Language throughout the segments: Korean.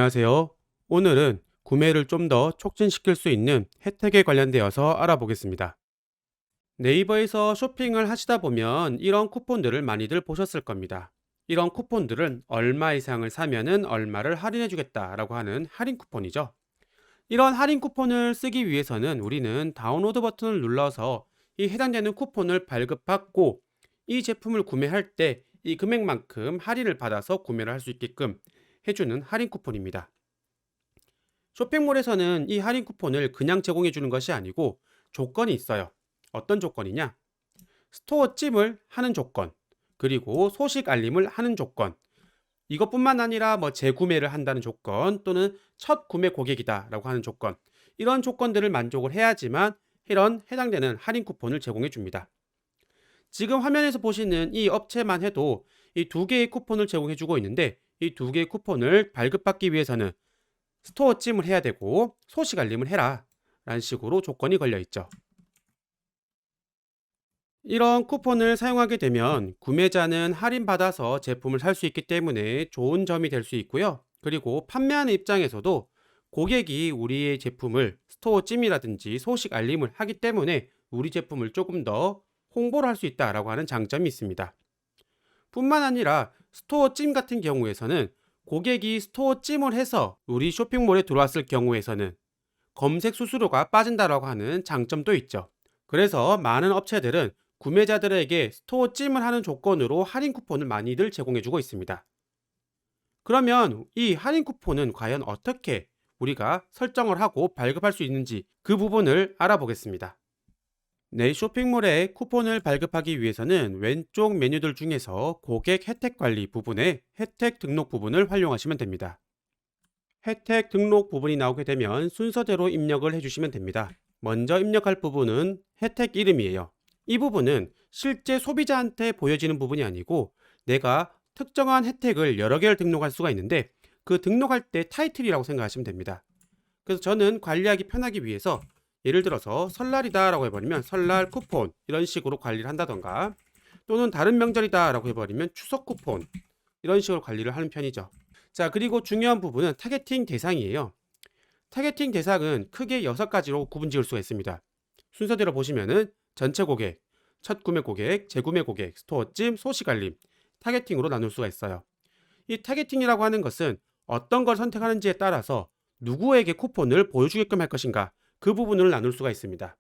안녕하세요. 오늘은 구매를 좀 더 촉진시킬 수 있는 혜택에 관련되어서 알아보겠습니다. 네이버에서 쇼핑을 하시다 보면 이런 쿠폰들을 많이들 보셨을 겁니다. 이런 쿠폰들은 얼마 이상을 사면은 얼마를 할인해 주겠다라고 하는 할인 쿠폰이죠. 이런 할인 쿠폰을 쓰기 위해서는 우리는 다운로드 버튼을 눌러서 이 해당되는 쿠폰을 발급받고 이 제품을 구매할 때 이 금액만큼 할인을 받아서 구매를 할 수 있게끔 해주는 할인 쿠폰입니다. 쇼핑몰에서는 이 할인 쿠폰을 그냥 제공해 주는 것이 아니고 조건이 있어요. 어떤 조건이냐? 스토어 찜을 하는 조건, 그리고 소식 알림을 하는 조건, 이것뿐만 아니라 재구매를 한다는 조건 또는 첫 구매 고객이다라고 하는 조건, 이런 조건들을 만족을 해야지만 이런 해당되는 할인 쿠폰을 제공해 줍니다. 지금 화면에서 보시는 이 업체만 해도 이 두 개의 쿠폰을 제공해 주고 있는데, 이 두 개의 쿠폰을 발급받기 위해서는 스토어 찜을 해야 되고 소식 알림을 해라 라는 식으로 조건이 걸려 있죠. 이런 쿠폰을 사용하게 되면 구매자는 할인받아서 제품을 살 수 있기 때문에 좋은 점이 될 수 있고요. 그리고 판매하는 입장에서도 고객이 우리의 제품을 스토어 찜이라든지 소식 알림을 하기 때문에 우리 제품을 조금 더 홍보를 할 수 있다라고 하는 장점이 있습니다. 뿐만 아니라 스토어 찜 같은 경우에서는 고객이 스토어 찜을 해서 우리 쇼핑몰에 들어왔을 경우에서는 검색 수수료가 빠진다라고 하는 장점도 있죠. 그래서 많은 업체들은 구매자들에게 스토어 찜을 하는 조건으로 할인 쿠폰을 많이들 제공해주고 있습니다. 그러면 이 할인 쿠폰은 과연 어떻게 우리가 설정을 하고 발급할 수 있는지 그 부분을 알아보겠습니다. 내 쇼핑몰에 쿠폰을 발급하기 위해서는 왼쪽 메뉴들 중에서 고객 혜택 관리 부분에 혜택 등록 부분을 활용하시면 됩니다. 혜택 등록 부분이 나오게 되면 순서대로 입력을 해주시면 됩니다. 먼저 입력할 부분은 혜택 이름이에요. 이 부분은 실제 소비자한테 보여지는 부분이 아니고 내가 특정한 혜택을 여러 개를 등록할 수가 있는데 그 등록할 때 타이틀이라고 생각하시면 됩니다. 그래서 저는 관리하기 편하기 위해서 예를 들어서 설날이다 라고 해버리면 설날 쿠폰 이런 식으로 관리를 한다던가, 또는 다른 명절이다 라고 해버리면 추석 쿠폰 이런 식으로 관리를 하는 편이죠. 자, 그리고 중요한 부분은 타겟팅 대상이에요. 타겟팅 대상은 크게 6가지로 구분 지을 수가 있습니다. 순서대로 보시면은 전체 고객, 첫 구매 고객, 재구매 고객, 스토어 찜, 소식 알림, 타겟팅으로 나눌 수가 있어요. 이 타겟팅이라고 하는 것은 어떤 걸 선택하는지에 따라서 누구에게 쿠폰을 보여주게끔 할 것인가, 그 부분을 나눌 수가 있습니다.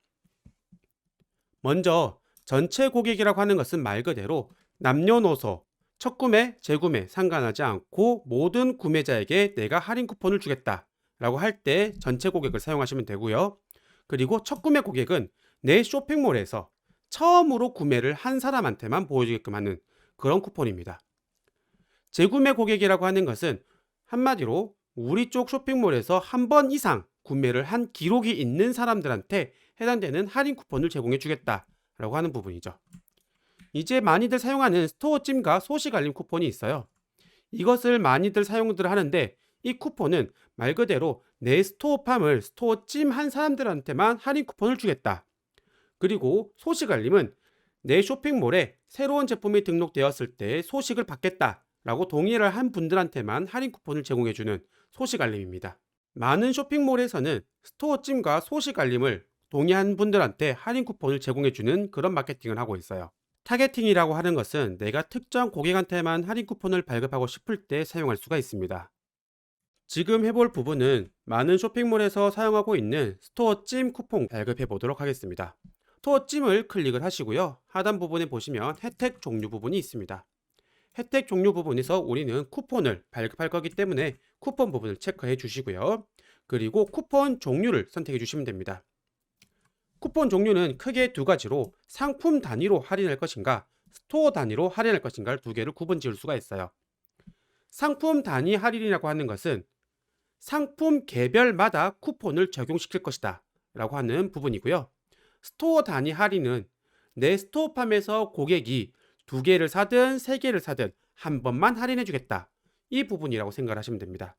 먼저 전체 고객이라고 하는 것은 말 그대로 남녀노소, 첫 구매, 재구매 상관하지 않고 모든 구매자에게 내가 할인 쿠폰을 주겠다 라고 할 때 전체 고객을 사용하시면 되고요. 그리고 첫 구매 고객은 내 쇼핑몰에서 처음으로 구매를 한 사람한테만 보여주게끔 하는 그런 쿠폰입니다. 재구매 고객이라고 하는 것은 한마디로 우리 쪽 쇼핑몰에서 한 번 이상 구매를 한 기록이 있는 사람들한테 해당되는 할인 쿠폰을 제공해 주겠다라고 하는 부분이죠. 이제 많이들 사용하는 스토어 찜과 소식 알림 쿠폰이 있어요. 이것을 많이들 사용들 하는데 이 쿠폰은 말 그대로 내 스토어팜을 스토어 찜 한 사람들한테만 할인 쿠폰을 주겠다. 그리고 소식 알림은 내 쇼핑몰에 새로운 제품이 등록되었을 때 소식을 받겠다 라고 동의를 한 분들한테만 할인 쿠폰을 제공해주는 소식 알림입니다. 많은 쇼핑몰에서는 스토어 찜과 소식 알림을 동의한 분들한테 할인 쿠폰을 제공해주는 그런 마케팅을 하고 있어요. 타겟팅이라고 하는 것은 내가 특정 고객한테만 할인 쿠폰을 발급하고 싶을 때 사용할 수가 있습니다. 지금 해볼 부분은 많은 쇼핑몰에서 사용하고 있는 스토어 찜 쿠폰 발급해 보도록 하겠습니다. 스토어 찜을 클릭을 하시고요. 하단 부분에 보시면 혜택 종류 부분이 있습니다. 혜택 종류 부분에서 우리는 쿠폰을 발급할 거기 때문에 쿠폰 부분을 체크해 주시고요. 그리고 쿠폰 종류를 선택해 주시면 됩니다. 쿠폰 종류는 크게 2가지로 상품 단위로 할인할 것인가, 스토어 단위로 할인할 것인가를 2개를 구분 지을 수가 있어요. 상품 단위 할인이라고 하는 것은 상품 개별마다 쿠폰을 적용시킬 것이다 라고 하는 부분이고요. 스토어 단위 할인은 내 스토어팜에서 고객이 2개를 사든 3개를 사든 한 번만 할인해 주겠다, 이 부분이라고 생각을 하시면 됩니다.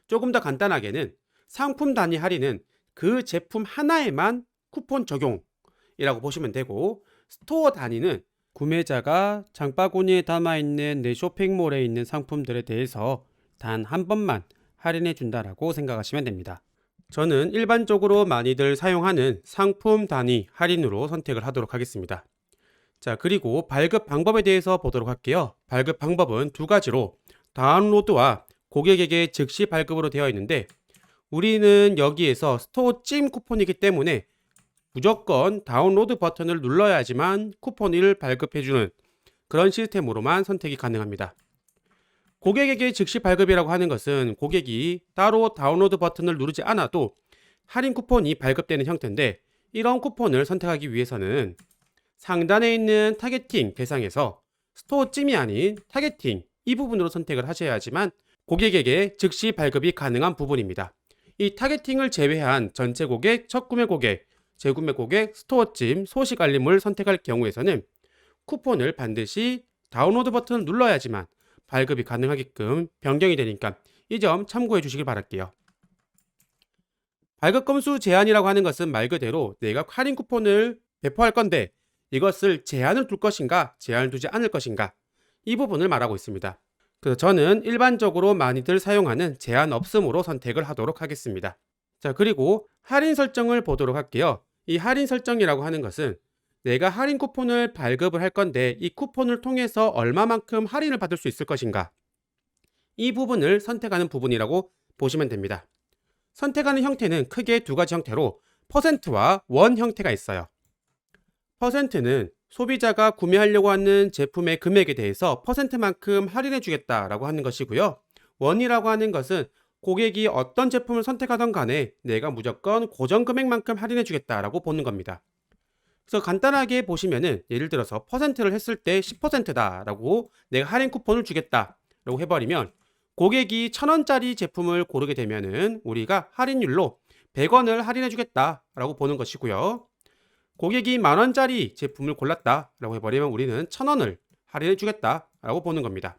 조금 더 간단하게는 상품 단위 할인은 그 제품 하나에만 쿠폰 적용이라고 보시면 되고, 스토어 단위는 구매자가 장바구니에 담아있는 내 쇼핑몰에 있는 상품들에 대해서 단 한 번만 할인해 준다라고 생각하시면 됩니다. 저는 일반적으로 많이들 사용하는 상품 단위 할인으로 선택을 하도록 하겠습니다. 자, 그리고 발급 방법에 대해서 보도록 할게요. 발급 방법은 두 가지로 다운로드와 고객에게 즉시 발급으로 되어 있는데, 우리는 여기에서 스토어 찜 쿠폰이기 때문에 무조건 다운로드 버튼을 눌러야지만 쿠폰을 발급해주는 그런 시스템으로만 선택이 가능합니다. 고객에게 즉시 발급이라고 하는 것은 고객이 따로 다운로드 버튼을 누르지 않아도 할인 쿠폰이 발급되는 형태인데, 이런 쿠폰을 선택하기 위해서는 상단에 있는 타겟팅 대상에서 스토어 찜이 아닌 타겟팅 이 부분으로 선택을 하셔야지만 고객에게 즉시 발급이 가능한 부분입니다. 이 타겟팅을 제외한 전체 고객, 첫 구매 고객, 재구매 고객, 스토어 찜, 소식 알림을 선택할 경우에서는 쿠폰을 반드시 다운로드 버튼을 눌러야지만 발급이 가능하게끔 변경이 되니까 이 점 참고해 주시길 바랄게요. 발급 건수 제한이라고 하는 것은 말 그대로 내가 할인 쿠폰을 배포할 건데 이것을 제한을 둘 것인가, 제한을 두지 않을 것인가, 이 부분을 말하고 있습니다. 그래서 저는 일반적으로 많이들 사용하는 제한 없음으로 선택을 하도록 하겠습니다. 자, 그리고 할인 설정을 보도록 할게요. 이 할인 설정이라고 하는 것은 내가 할인 쿠폰을 발급을 할 건데 이 쿠폰을 통해서 얼마만큼 할인을 받을 수 있을 것인가, 이 부분을 선택하는 부분이라고 보시면 됩니다. 선택하는 형태는 크게 두 가지 형태로 퍼센트와 원 형태가 있어요. 퍼센트는 소비자가 구매하려고 하는 제품의 금액에 대해서 퍼센트만큼 할인해 주겠다라고 하는 것이고요. 원이라고 하는 것은 고객이 어떤 제품을 선택하던 간에 내가 무조건 고정 금액만큼 할인해 주겠다라고 보는 겁니다. 그래서 간단하게 보시면은 예를 들어서 퍼센트를 했을 때 10%다라고 내가 할인 쿠폰을 주겠다라고 해버리면 고객이 1,000원짜리 제품을 고르게 되면은 우리가 할인율로 100원을 할인해 주겠다라고 보는 것이고요. 고객이 10,000원짜리 제품을 골랐다라고 해버리면 우리는 1,000원을 할인해 주겠다라고 보는 겁니다.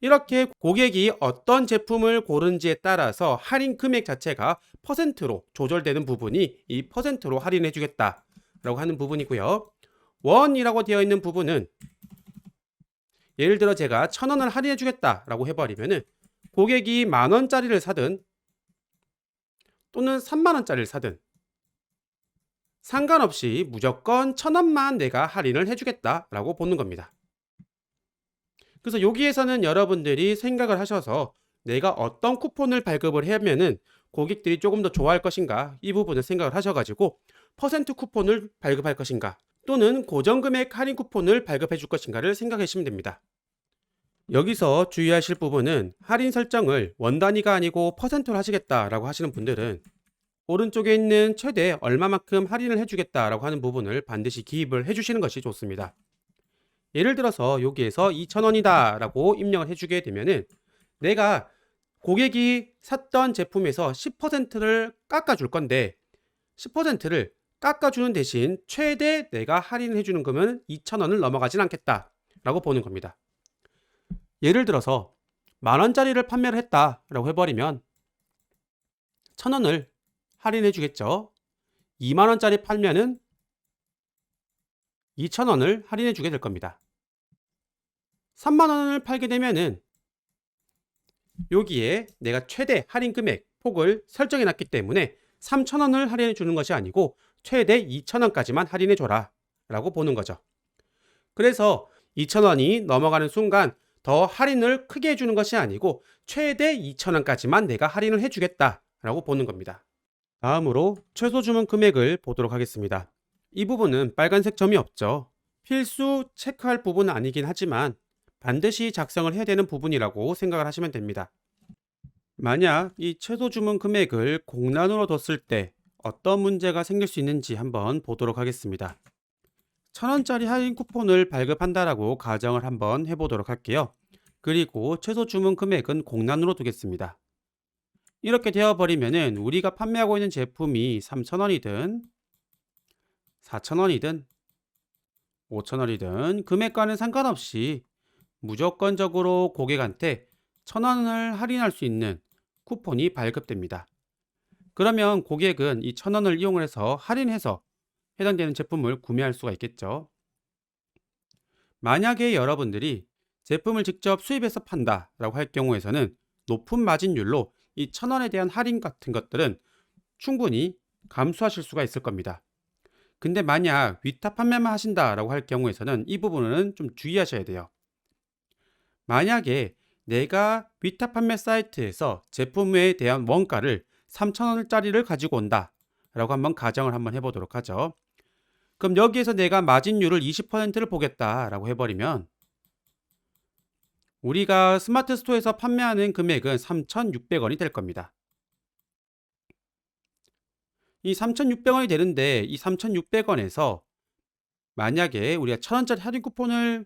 이렇게 고객이 어떤 제품을 고른지에 따라서 할인 금액 자체가 퍼센트로 조절되는 부분이 이 퍼센트로 할인해 주겠다라고 하는 부분이고요. 원이라고 되어 있는 부분은 예를 들어 제가 1,000원을 할인해 주겠다라고 해버리면은 고객이 10,000원짜리를 사든 또는 30,000원짜리를 사든 상관없이 무조건 1,000원만 내가 할인을 해주겠다라고 보는 겁니다. 그래서 여기에서는 여러분들이 생각을 하셔서 내가 어떤 쿠폰을 발급을 하면은 고객들이 조금 더 좋아할 것인가, 이 부분을 생각을 하셔가지고 퍼센트 쿠폰을 발급할 것인가 또는 고정금액 할인 쿠폰을 발급해 줄 것인가를 생각해 주시면 됩니다. 여기서 주의하실 부분은 할인 설정을 원 단위가 아니고 퍼센트로 하시겠다라고 하시는 분들은 오른쪽에 있는 최대 얼마만큼 할인을 해주겠다라고 하는 부분을 반드시 기입을 해주시는 것이 좋습니다. 예를 들어서 여기에서 2,000원이다 라고 입력을 해주게 되면은 내가 고객이 샀던 제품에서 10%를 깎아줄 건데 10%를 깎아주는 대신 최대 내가 할인을 해주는 금은 2,000원을 넘어가진 않겠다 라고 보는 겁니다. 예를 들어서 만원짜리를 판매를 했다 라고 해버리면 1,000원을 할인해 주겠죠. 2만원짜리 팔면은 2,000원을 할인해 주게 될 겁니다. 3만원을 팔게 되면은 여기에 내가 최대 할인 금액 폭을 설정해 놨기 때문에 3,000원을 할인해 주는 것이 아니고 최대 2,000원까지만 할인해 줘라 라고 보는 거죠. 그래서 2,000원이 넘어가는 순간 더 할인을 크게 해주는 것이 아니고 최대 2,000원까지만 내가 할인을 해주겠다 라고 보는 겁니다. 다음으로 최소 주문 금액을 보도록 하겠습니다. 이 부분은 빨간색 점이 없죠. 필수 체크할 부분은 아니긴 하지만 반드시 작성을 해야 되는 부분이라고 생각을 하시면 됩니다. 만약 이 최소 주문 금액을 공란으로 뒀을 때 어떤 문제가 생길 수 있는지 한번 보도록 하겠습니다. 1,000원짜리 할인 쿠폰을 발급한다라고 가정을 한번 해보도록 할게요. 그리고 최소 주문 금액은 공란으로 두겠습니다. 이렇게 되어버리면은 우리가 판매하고 있는 제품이 3,000원이든 4,000원이든 5,000원이든 금액과는 상관없이 무조건적으로 고객한테 1,000원을 할인할 수 있는 쿠폰이 발급됩니다. 그러면 고객은 이 1,000원을 이용해서 할인해서 해당되는 제품을 구매할 수가 있겠죠. 만약에 여러분들이 제품을 직접 수입해서 판다 라고 할 경우에서는 높은 마진율로 이 1,000원에 대한 할인 같은 것들은 충분히 감수하실 수가 있을 겁니다. 근데 만약 위탁 판매만 하신다라고 할 경우에서는 이 부분은 좀 주의하셔야 돼요. 만약에 내가 위탁 판매 사이트에서 제품에 대한 원가를 3,000원짜리를 가지고 온다 라고 한번 가정을 한번 해보도록 하죠. 그럼 여기에서 내가 마진율을 20%를 보겠다라고 해버리면 우리가 스마트 스토어에서 판매하는 금액은 3,600원이 될 겁니다. 이 3,600원이 되는데 이 3,600원에서 만약에 우리가 1,000원짜리 할인 쿠폰을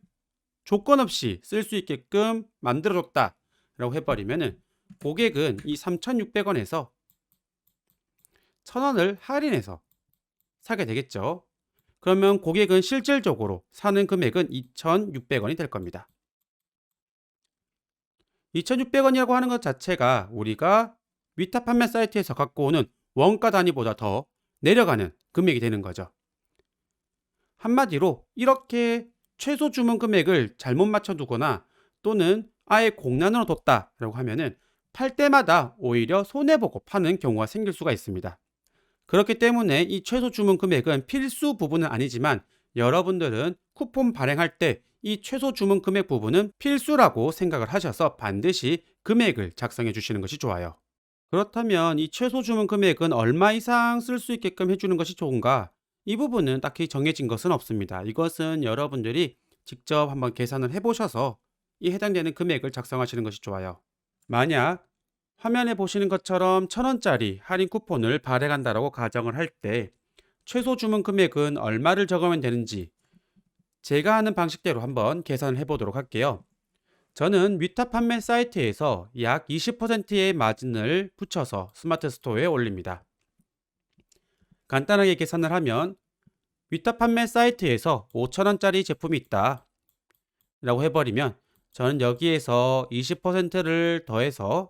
조건 없이 쓸 수 있게끔 만들어줬다 라고 해버리면은 고객은 이 3,600원에서 1,000원을 할인해서 사게 되겠죠. 그러면 고객은 실질적으로 사는 금액은 2,600원이 될 겁니다. 2,600원이라고 하는 것 자체가 우리가 위탁 판매 사이트에서 갖고 오는 원가 단위보다 더 내려가는 금액이 되는 거죠. 한마디로 이렇게 최소 주문 금액을 잘못 맞춰두거나 또는 아예 공란으로 뒀다라고 하면은 팔 때마다 오히려 손해보고 파는 경우가 생길 수가 있습니다. 그렇기 때문에 이 최소 주문 금액은 필수 부분은 아니지만 여러분들은 쿠폰 발행할 때 이 최소 주문 금액 부분은 필수라고 생각을 하셔서 반드시 금액을 작성해 주시는 것이 좋아요. 그렇다면 이 최소 주문 금액은 얼마 이상 쓸 수 있게끔 해주는 것이 좋은가? 이 부분은 딱히 정해진 것은 없습니다. 이것은 여러분들이 직접 한번 계산을 해보셔서 이 해당되는 금액을 작성하시는 것이 좋아요. 만약 화면에 보시는 것처럼 1,000원짜리 할인 쿠폰을 발행한다라고 가정을 할 때 최소 주문 금액은 얼마를 적으면 되는지 제가 하는 방식대로 한번 계산을 해보도록 할게요. 저는 위탁 판매 사이트에서 약 20%의 마진을 붙여서 스마트 스토어에 올립니다. 간단하게 계산을 하면 위탁 판매 사이트에서 5,000원짜리 제품이 있다 라고 해버리면 저는 여기에서 20%를 더해서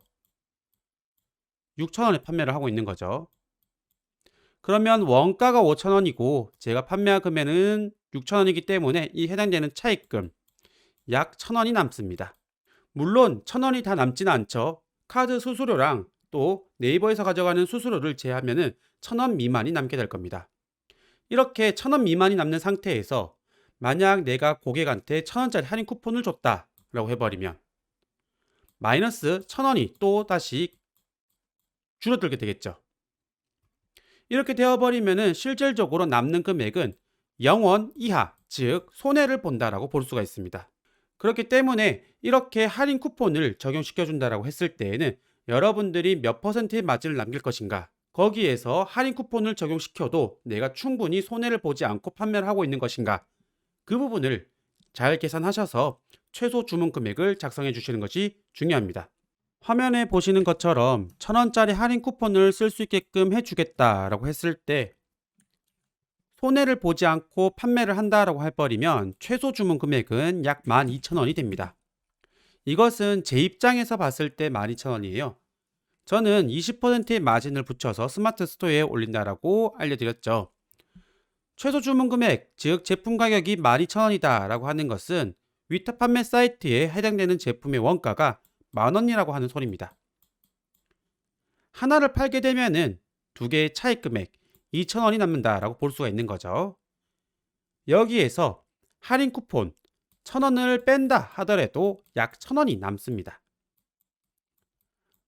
6,000원에 판매를 하고 있는 거죠. 그러면 원가가 5,000원이고 제가 판매한 금액은 6,000원이기 때문에 이 해당되는 차입금 약 1,000원이 남습니다. 물론 1,000원이 다 남지는 않죠. 카드 수수료랑 또 네이버에서 가져가는 수수료를 제하면은 1,000원 미만이 남게 될 겁니다. 이렇게 1,000원 미만이 남는 상태에서 만약 내가 고객한테 1,000원짜리 할인 쿠폰을 줬다 라고 해버리면 마이너스 1,000원이 또 다시 줄어들게 되겠죠. 이렇게 되어버리면은 실질적으로 남는 금액은 0원 이하, 즉 손해를 본다라고 볼 수가 있습니다. 그렇기 때문에 이렇게 할인 쿠폰을 적용시켜 준다라고 했을 때에는 여러분들이 몇 퍼센트의 마진을 남길 것인가, 거기에서 할인 쿠폰을 적용시켜도 내가 충분히 손해를 보지 않고 판매를 하고 있는 것인가, 그 부분을 잘 계산하셔서 최소 주문 금액을 작성해 주시는 것이 중요합니다. 화면에 보시는 것처럼 1,000원짜리 할인 쿠폰을 쓸 수 있게끔 해주겠다라고 했을 때 손해를 보지 않고 판매를 한다라고 해버리면 최소 주문 금액은 약 12,000원이 됩니다. 이것은 제 입장에서 봤을 때 12,000원이에요. 저는 20%의 마진을 붙여서 스마트 스토어에 올린다라고 알려드렸죠. 최소 주문 금액, 즉 제품 가격이 12,000원이다 라고 하는 것은 위탁 판매 사이트에 해당되는 제품의 원가가 10,000원이라고 하는 소리입니다. 하나를 팔게 되면은 두 개의 차익 금액 2,000원이 남는다라고 볼 수가 있는 거죠. 여기에서 할인 쿠폰 1,000원을 뺀다 하더라도 약 1,000원이 남습니다.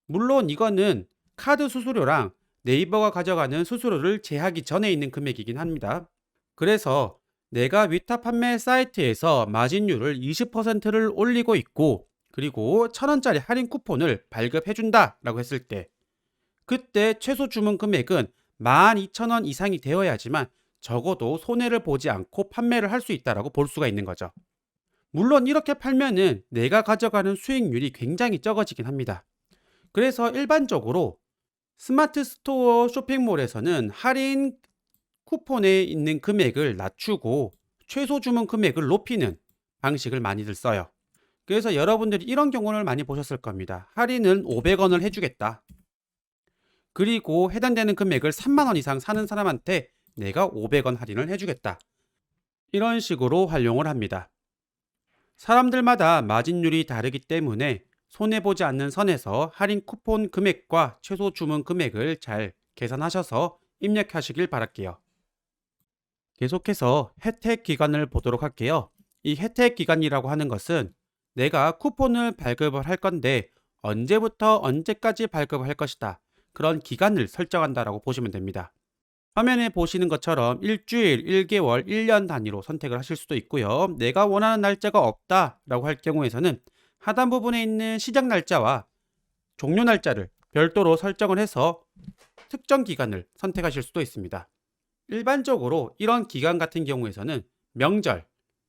물론 이거는 카드 수수료랑 네이버가 가져가는 수수료를 제하기 전에 있는 금액이긴 합니다. 그래서 내가 위탁 판매 사이트에서 마진율을 20%를 올리고 있고 그리고 1,000원짜리 할인 쿠폰을 발급해준다 라고 했을 때 그때 최소 주문 금액은 12,000원 이상이 되어야지만 적어도 손해를 보지 않고 판매를 할 수 있다고 볼 수가 있는 거죠. 물론 이렇게 팔면은 내가 가져가는 수익률이 굉장히 적어지긴 합니다. 그래서 일반적으로 스마트 스토어 쇼핑몰에서는 할인 쿠폰에 있는 금액을 낮추고 최소 주문 금액을 높이는 방식을 많이들 써요. 그래서 여러분들이 이런 경우를 많이 보셨을 겁니다. 할인은 500원을 해주겠다. 그리고 해당되는 금액을 3만원 이상 사는 사람한테 내가 500원 할인을 해주겠다. 이런 식으로 활용을 합니다. 사람들마다 마진율이 다르기 때문에 손해보지 않는 선에서 할인 쿠폰 금액과 최소 주문 금액을 잘 계산하셔서 입력하시길 바랄게요. 계속해서 혜택 기간을 보도록 할게요. 이 혜택 기간이라고 하는 것은 내가 쿠폰을 발급을 할 건데 언제부터 언제까지 발급을 할 것이다. 그런 기간을 설정한다라고 보시면 됩니다. 화면에 보시는 것처럼 일주일, 1개월, 1년 단위로 선택을 하실 수도 있고요. 내가 원하는 날짜가 없다라고 할 경우에서는 하단 부분에 있는 시작 날짜와 종료 날짜를 별도로 설정을 해서 특정 기간을 선택하실 수도 있습니다. 일반적으로 이런 기간 같은 경우에서는 명절,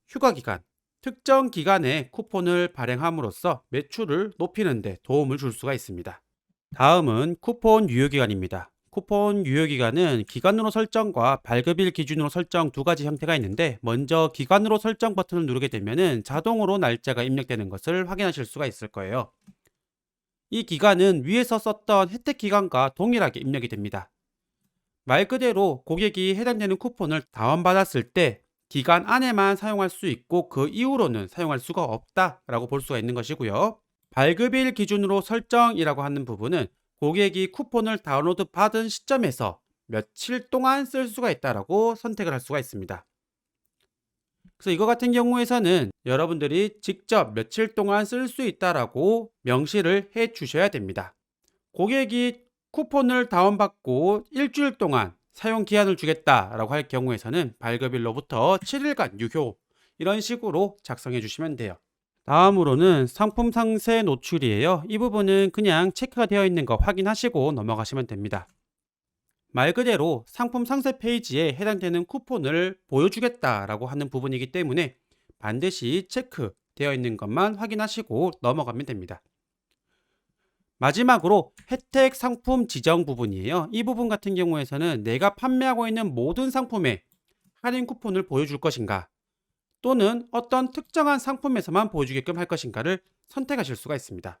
휴가 기간, 특정 기간에 쿠폰을 발행함으로써 매출을 높이는 데 도움을 줄 수가 있습니다. 다음은 쿠폰 유효기간입니다. 쿠폰 유효기간은 기간으로 설정과 발급일 기준으로 설정 두 가지 형태가 있는데, 먼저 기간으로 설정 버튼을 누르게 되면 자동으로 날짜가 입력되는 것을 확인하실 수가 있을 거예요. 이 기간은 위에서 썼던 혜택 기간과 동일하게 입력이 됩니다. 말 그대로 고객이 해당되는 쿠폰을 다운받았을 때 기간 안에만 사용할 수 있고 그 이후로는 사용할 수가 없다라고 볼 수가 있는 것이고요. 발급일 기준으로 설정이라고 하는 부분은 고객이 쿠폰을 다운로드 받은 시점에서 며칠 동안 쓸 수가 있다라고 선택을 할 수가 있습니다. 그래서 이거 같은 경우에서는 여러분들이 직접 며칠 동안 쓸 수 있다라고 명시를 해 주셔야 됩니다. 고객이 쿠폰을 다운받고 일주일 동안 사용 기한을 주겠다라고 할 경우에서는 발급일로부터 7일간 유효, 이런 식으로 작성해 주시면 돼요. 다음으로는 상품 상세 노출이에요. 이 부분은 그냥 체크가 되어 있는 거 확인하시고 넘어가시면 됩니다. 말 그대로 상품 상세 페이지에 해당되는 쿠폰을 보여주겠다라고 하는 부분이기 때문에 반드시 체크되어 있는 것만 확인하시고 넘어가면 됩니다. 마지막으로 혜택 상품 지정 부분이에요. 이 부분 같은 경우에서는 내가 판매하고 있는 모든 상품에 할인 쿠폰을 보여줄 것인가, 또는 어떤 특정한 상품에서만 보여주게끔 할 것인가를 선택하실 수가 있습니다.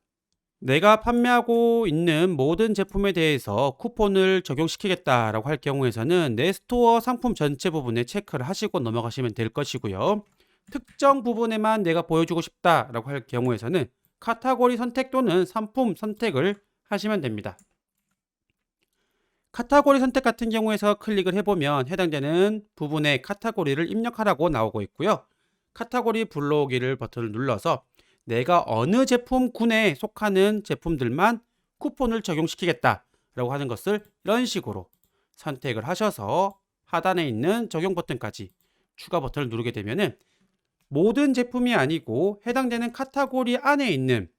내가 판매하고 있는 모든 제품에 대해서 쿠폰을 적용시키겠다라고 할 경우에서는 내 스토어 상품 전체 부분에 체크를 하시고 넘어가시면 될 것이고요. 특정 부분에만 내가 보여주고 싶다라고 할 경우에서는 카테고리 선택 또는 상품 선택을 하시면 됩니다. 카테고리 선택 같은 경우에서 클릭을 해보면 해당되는 부분에 카테고리를 입력하라고 나오고 있고요. 카테고리 불러오기를 버튼을 눌러서 내가 어느 제품군에 속하는 제품들만 쿠폰을 적용시키겠다라고 하는 것을 이런 식으로 선택을 하셔서 하단에 있는 적용 버튼까지 추가 버튼을 누르게 되면은 모든 제품이 아니고 해당되는 카테고리 안에 있는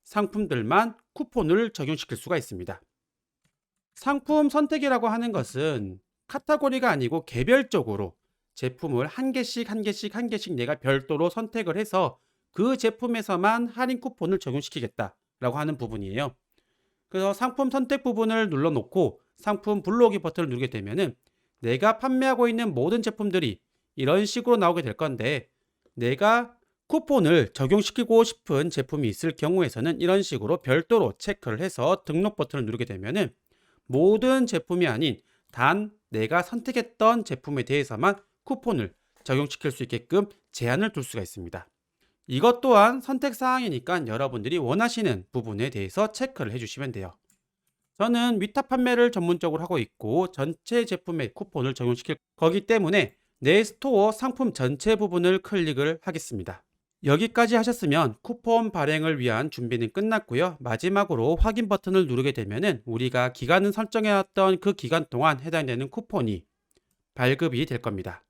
상품들만 쿠폰을 적용시킬 수가 있습니다. 상품 선택이라고 하는 것은 카테고리가 아니고 개별적으로 제품을 한 개씩 내가 별도로 선택을 해서 그 제품에서만 할인 쿠폰을 적용시키겠다라고 하는 부분이에요. 그래서 상품 선택 부분을 눌러놓고 상품 불러오기 버튼을 누르게 되면은 내가 판매하고 있는 모든 제품들이 이런 식으로 나오게 될 건데, 내가 쿠폰을 적용시키고 싶은 제품이 있을 경우에서는 이런 식으로 별도로 체크를 해서 등록 버튼을 누르게 되면은 모든 제품이 아닌 단 내가 선택했던 제품에 대해서만 쿠폰을 적용시킬 수 있게끔 제한을 둘 수가 있습니다. 이것 또한 선택 사항이니까 여러분들이 원하시는 부분에 대해서 체크를 해주시면 돼요. 저는 위탁 판매를 전문적으로 하고 있고 전체 제품에 쿠폰을 적용시킬 거기 때문에 내 스토어 상품 전체 부분을 클릭을 하겠습니다. 여기까지 하셨으면 쿠폰 발행을 위한 준비는 끝났고요. 마지막으로 확인 버튼을 누르게 되면은 우리가 기간을 설정해왔던 그 기간 동안 해당되는 쿠폰이 발급이 될 겁니다.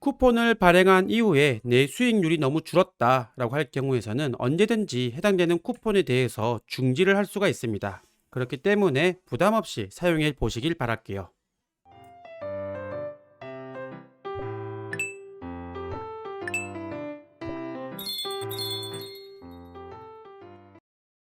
쿠폰을 발행한 이후에 내 수익률이 너무 줄었다라고 할 경우에서는 언제든지 해당되는 쿠폰에 대해서 중지를 할 수가 있습니다. 그렇기 때문에 부담 없이 사용해 보시길 바랄게요.